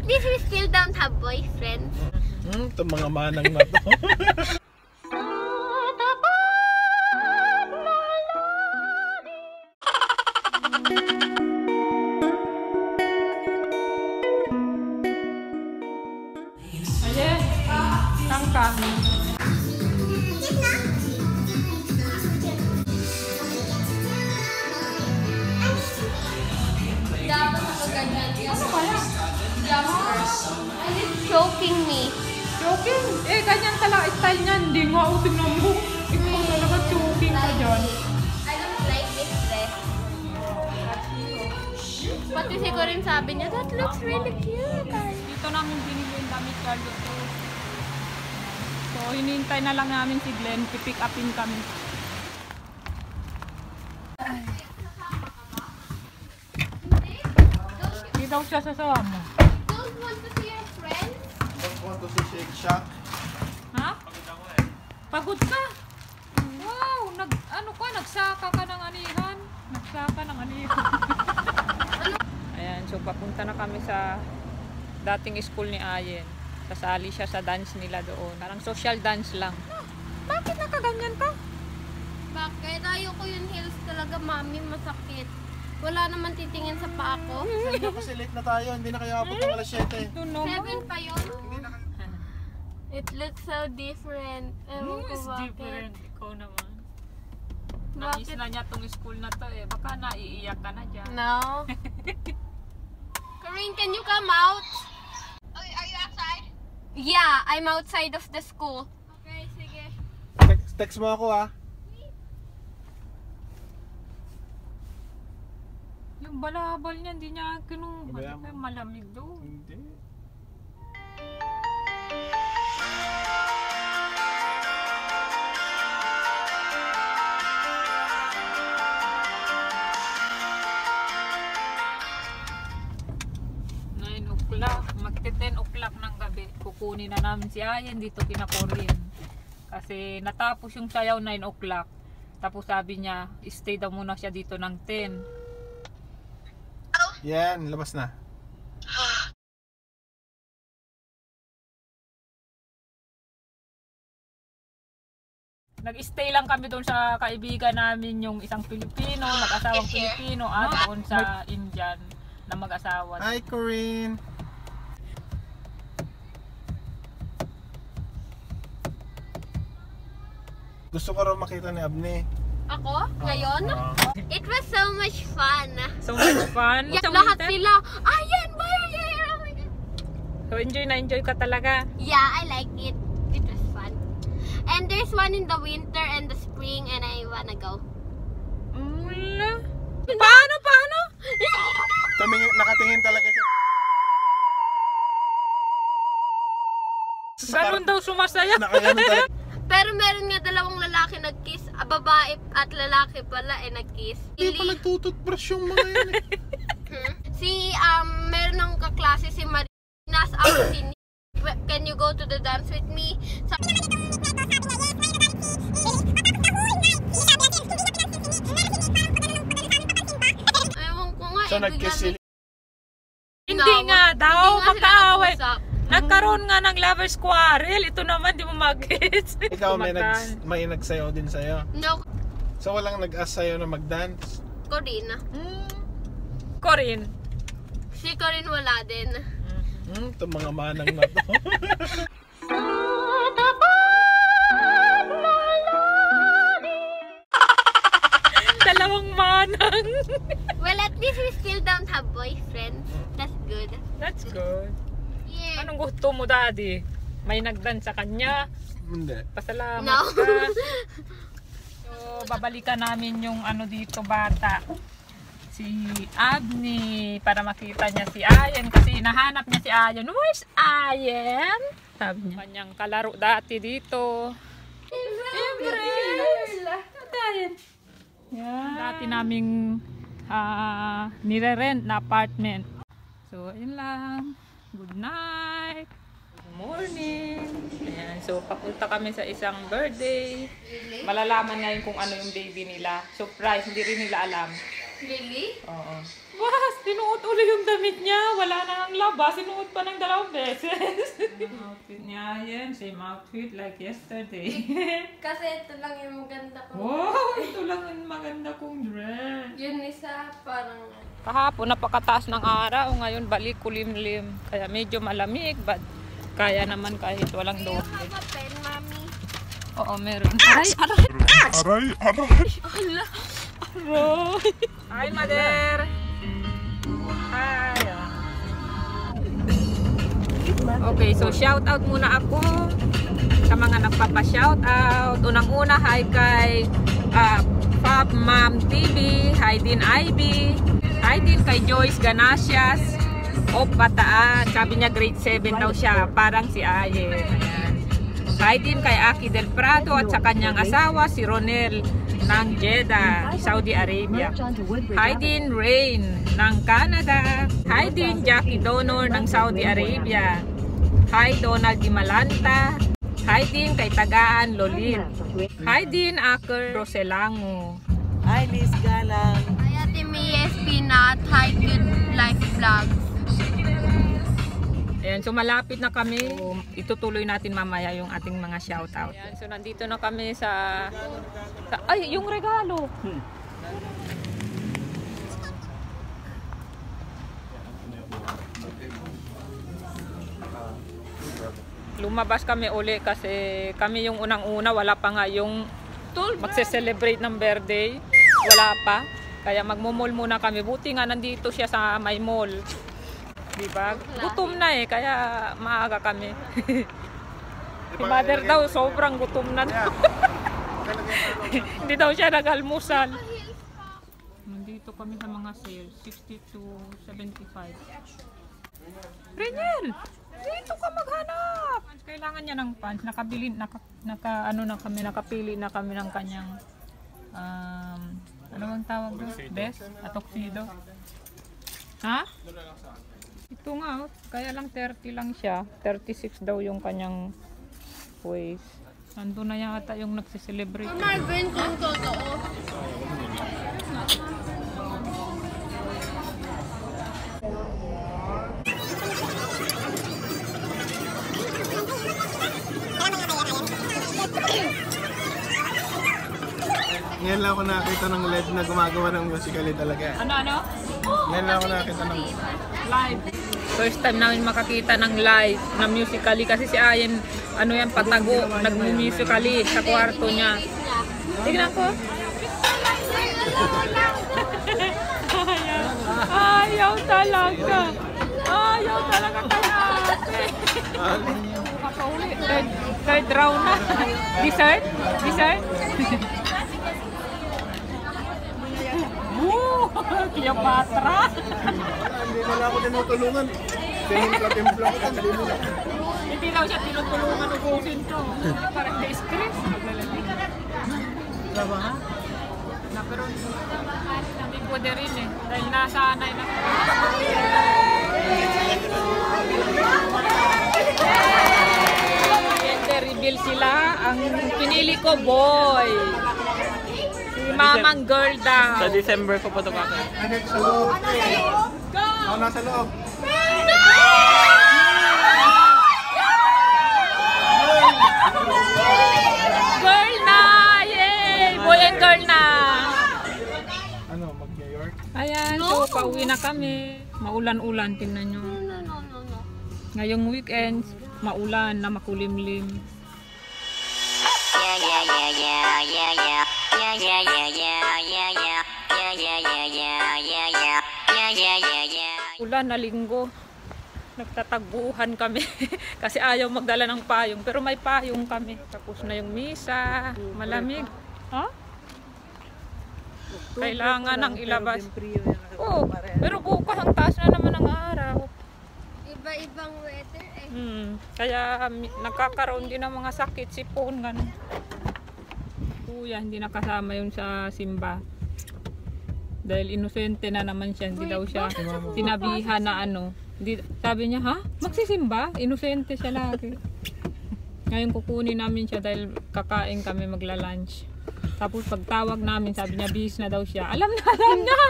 least we still don't have boyfriends. Itong mga manang na to. Ayan, kangkang. Ano kaya? It's choking me. Choking? Eh, ganyan talaga style niyan. Hindi nga, tingnan mo. Ikaw talaga choking ka dyan. I don't like this dress. Pati si Corinne sabi niya, that looks really cute. Dito namin binili yung damit Charlotte. So, hinihintay na lang namin si Glenn. Pipick upin kami. Hindi daw siya sasawa mo. Don't want to see your friends? Don't want to see Shake Shack. Ha? Pagod ka? Wow! Nagsaka ka ng anihan. Nagsaka ng anihan. Ayan, so papunta na kami sa dating school ni Ayen. Sasali siya sa dance nila doon. Parang social dance lang. Bakit nakaganyan ka? Bakit? Ayoko yung heels talaga, mami. Masakit. Wala naman titingin sa paa ko. Hindi kasi late na tayo. Hindi na kayo abot ng alas 7. Ito naman. 7 pa yun. It looks so different. Ewan ko It's bakit. different. Ikaw naman. Bakit? Namiss na niya tong school na to eh. Baka naiiyak ka na dyan. No. Corinne, can you come out? Are you outside? Yeah, I'm outside of the school. Okay, sige. Text mo ako ah. Yung balabal niya, hindi niya kinuha. Babaya mo. Kaya malamig doon. Hindi. Magte-10 o'clock ng gabi. Kukunin na namin si Ayen dito kina Corinne. Kasi natapos yung sayaw 9 o'clock. Tapos sabi niya, stay daw muna siya dito ng 10. Yan, labas na. Nag-stay lang kami doon sa kaibigan namin, yung isang Pilipino, mag-asawang Pilipino, at doon sa Indian na mag-asawa. Hi, Corinne. Gusto ko raw makita ni Abni. Ako? Ngayon? It was so much fun. So much fun. Yeah, Sa lahat winter? sila, Ayan, why are you here? Oh my God. So enjoy na enjoy ka talaga. Yeah, I like it. It was fun. And there's one in the winter and the spring and I wanna go. Paano? Nakatingin talaga siya. Ganun daw sumasaya. Nakaganon talaga. Pero meron nga dalawang lalaki nag-kiss. Babae at lalaki pala nag-kiss. Hindi pa nagtututbrush yung mga yan eh. Meron ng kaklase si Marinas. Ako si can you go to the dance with me? Ewan ko nga. So nag-kiss sila. Hindi nga daw, Hindi nga sila magkaaway. nag-usap. Nagkaroon nga ng lovers quarrel. Ito naman, di mo mag-gets. Ikaw may nagsayaw din sa'yo. No, So walang nag-ask sa'yo na mag-dance? Corinne. Corinne. Si Corinne wala din. Itong mga manang na to. Dalawang manang. Well, at least we still don't have boyfriends. That's good. That's good. Yeah. Anong gusto mo, daddy? May nagdance sa kanya? Hindi. Pasalamat No. ka. So, babalikan namin yung ano dito, bata. Si Abni, para makita niya si Ayen. Kasi nahanap niya si Ayen. Where's Ayen? Sabi niya. Kanyang kalaro dati dito. Yan. Dati naming nire-rent na apartment. So, ayun lang. Good night. Good morning. Ayan. So, papunta kami sa isang birthday. Malalaman ngayon kung ano yung baby nila. Surprise. Hindi rin nila alam. Really? Oo. Bas, sinuot uli yung damit niya. Wala na ang laba. Sinuot pa ng 2 beses. Outfit niya yan. Same outfit like yesterday. Kasi ito lang yung maganda ko. Wow, ito lang ang maganda kong dress. Yun isa, parang... Kahapon napakataas ng araw. Ngayon balik kulimlim. Kaya medyo malamig. But kaya naman kahit walang Do you doble. have a pen, Mami? Oo, meron. Aray, aray. Aray! Aray. Hi, Mother. Hi. Okay, so shout out muna ako sa mga nagpapa-shout out. Unang-una, hi kay Fab Mom TV, hi din Ivy, hi din kay Joyce Ganasias, Bataan. Sabi niya grade 7 daw siya, parang si Ayen. Ayan. Hi din kay Aki Del Prado at sa kanyang asawa si Ronel ng Jeddah, Saudi Arabia. Hi din Rain ng Canada. Hi din Jackie Donor ng Saudi Arabia. Hi Donald Di Malanta. Hi din kay Tagaan Lolin. Hi din Aker Roselango. Hi, Liz Galang. Hi, Ate Mia Espinat. Hi, Good Life Vlogs. Ayan, so malapit na kami. So, itutuloy natin mamaya yung ating mga shoutout. Ayan, so nandito na kami sa ay, yung regalo. Lumabas kami uli kasi kami yung unang-una, wala pa nga yung magse-celebrate ng birthday. Wala pa. Kaya magmumall muna kami. Buti nga nandito siya sa may mall. Diba? Gutom na kaya maaga kami. Si Mother daw sobrang gutom na. Hindi daw siya nag-almusal. Nandito kami sa mga sales, 60 to 75. Reniel, dito ka maghanap. Kailangan niya ng pants. Nakapili na kami ng kanyang ano bang tawag doon? Best? Tuxedo. Ha? Ito nga, kaya lang 30 lang siya. 36 daw yung kanyang waist. Nandun na yata yung nagsiselebrate. Marvin, kung totoo. Ngayon lang ako nakita ng LED na gumagawa ng musically talaga. Ano? Ngayon lang ako nakita ng Live. First time namin makakita ng live na musically kasi si Ayen, patago, nag-musically sa kwarto niya. Tignan ko. Ayaw talaga. Ayaw talaga kaya ate. Makauli. Third round na. Dessert? Cleopatra. Hindi na lang ako tinutulungan. Timpla ko. Hindi daw siya tinutulungan ubusin to. Parang na-stress. Diba nga? Pero hindi ko din rin dahil nasanay na. Gender reveal sila. Ang pinili ko boy. Si Mamang Girl daw. Sa December ko pa ito kaka. Sa loob. Ako nasa loob. Girl na! Yay! Boy and girl na! Ano, mag-New York? Ayan, so pauwi na kami. Maulan-ulan, tingnan nyo. No. Ngayong weekend, maulan na makulimlim. Ulan na linggo. Nagtatagbuhan kami kasi ayaw magdala ng payong pero may payong kami. Tapos na yung misa, malamig. Ha? Kailangan nang ilabas. Oh, pero bukas ang taas na naman ang araw. Iba-ibang weather Kaya nagkakaroon din ng mga sakit, sipon ganun. Kuya, hindi nakasama yun sa simba. Dahil inosente na naman siya, hindi daw siya sinabihan na Hindi, sabi niya, ha? Magsisimba? Inosente siya lagi. Ngayon kukunin namin siya dahil kakain kami magla-lunch. Tapos pagtawag namin, sabi niya bis na daw siya. Alam na niya.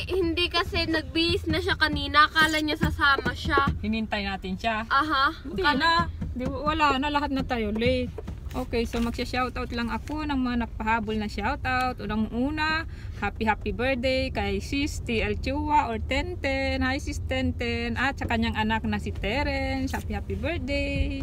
Hindi kasi nagbihis na siya kanina. Akala niya sasama siya. Hinintay natin siya. Aha. Hindi na. Wala na, lahat na tayo late. Okay, so magsha-shoutout lang ako ng mga nagpahabol na shoutout. Unang-una, happy birthday kay Sis TL Chua or Tenten. Hi Sis Tenten. At sa kanyang anak na si Terence. Happy birthday.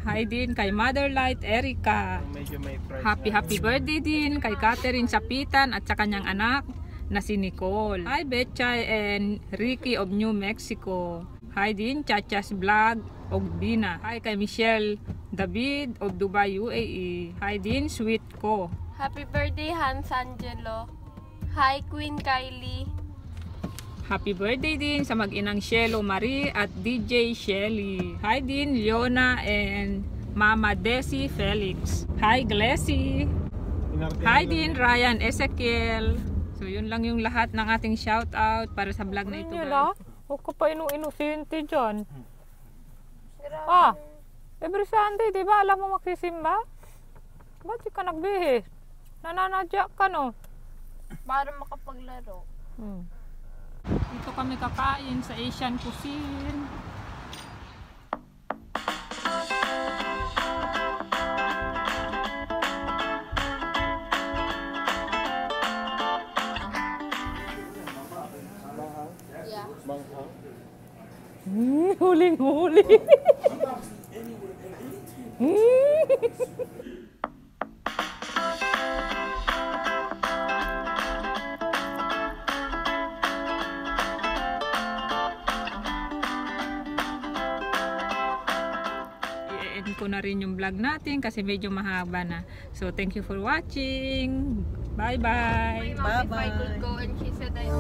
Hi din kay Motherlight Erica. Medyo may price. Happy birthday din kay Catherine Sapitan at sa kanyang anak na si Nicole. Hi Betchay and Ricky of New Mexico. Hi din Chachas Vlog of Bina. Hi kay Michelle David of Dubai UAE. Hi din Sweet Ko. Happy birthday Hans Angelo. Hi Queen Kylie. Happy birthday din sa mag-inang Shelo Marie at DJ Shelly. Hi din Leona and Mama Desi Felix. Hi Glessy. Hi din Ryan Ezekiel. So yun lang yung lahat ng ating shoutout para sa vlog na ito. Huwag ka pa inusinti dyan. Every Sunday, di ba? Alam mo magsisimba? Ba't di ka nagbihis? Nananadya ka, no? Para makapaglaro. Dito kami kakain sa Asian cuisine. Yeah. Huling-huli. I-end ko na rin yung vlog natin kasi medyo mahaba na. So thank you for watching. Bye-bye. My mom, if I could go and she said I